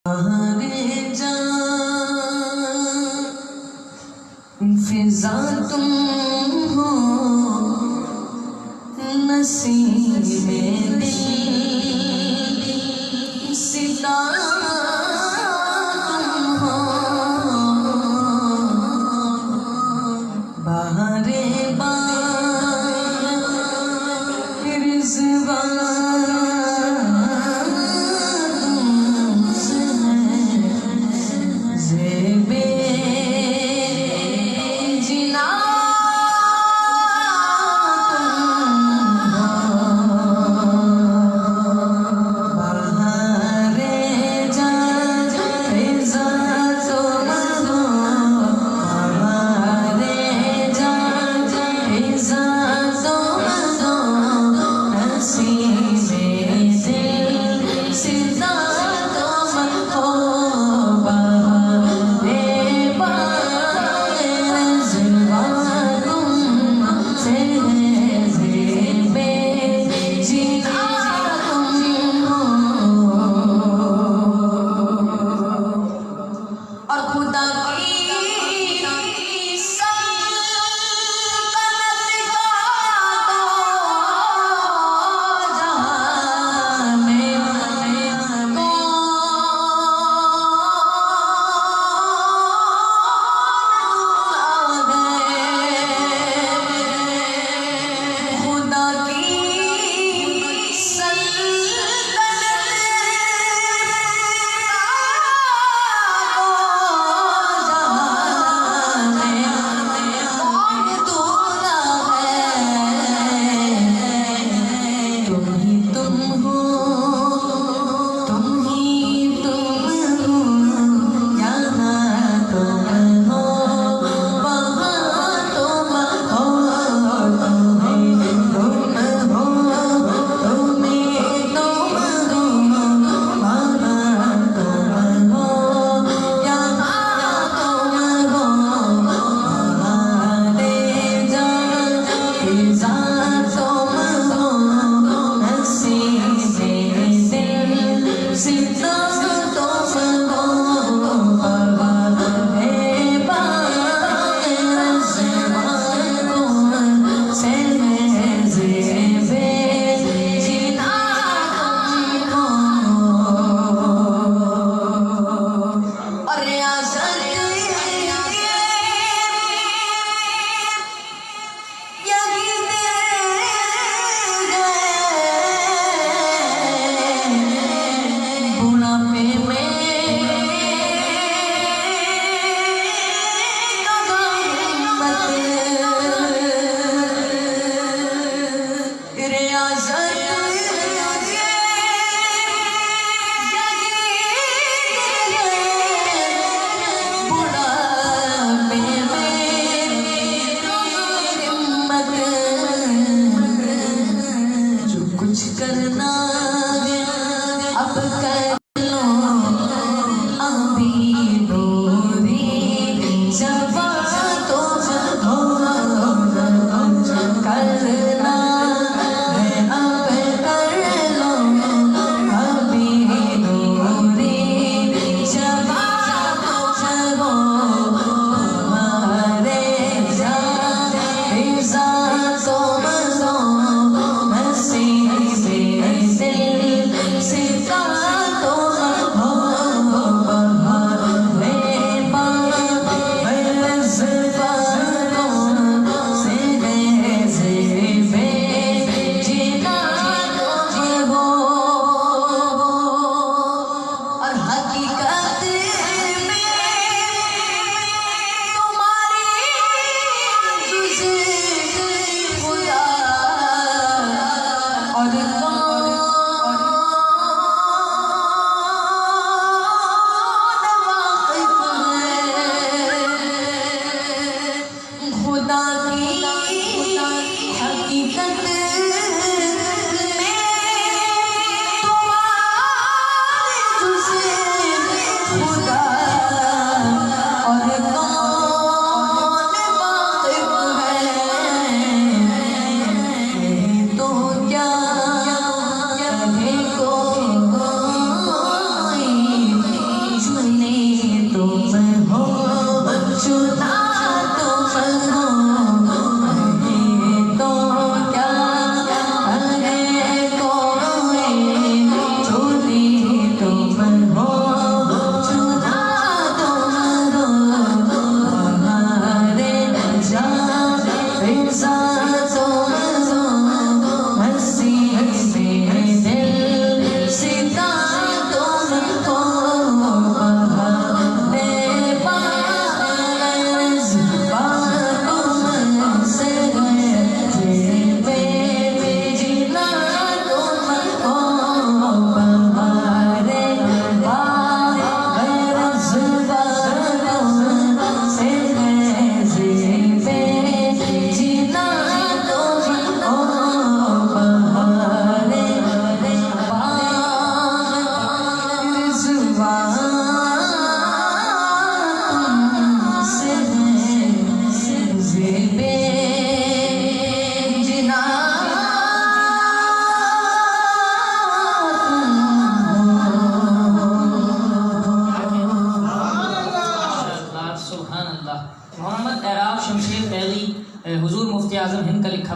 ہمارے جان فضا تم ہو، نصیب دل ستارہ تم ہو، بہار رضوان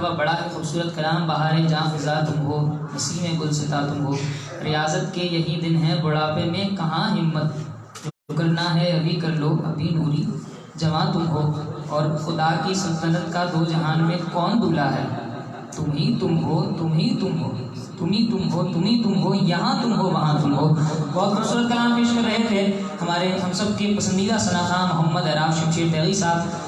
مرحبا بڑا ہے خوبصورت کلام، بہار جاں فضا تم ہو، نسیم گلستہ تم ہو، ریاضت کے یہی دن ہے، بڑھاپے میں کہاں ہمت، جو کرنا ہے ابھی کر لو، ابھی نوری جواں تم ہو، اور خدا کی سلطنت کا دو جہان میں کون دولا ہے، تم ہی تم ہو، تم ہی تم ہو، تم ہی تم ہو، تم ہی تم ہو، یہاں تم ہو وہاں تم ہو۔ بہت خوبصورت کلام پیش کر رہے تھے ہمارے ہم سب کے پسندیدہ ثناء خواں محمد اعراب شمشیر تیغی صاحب۔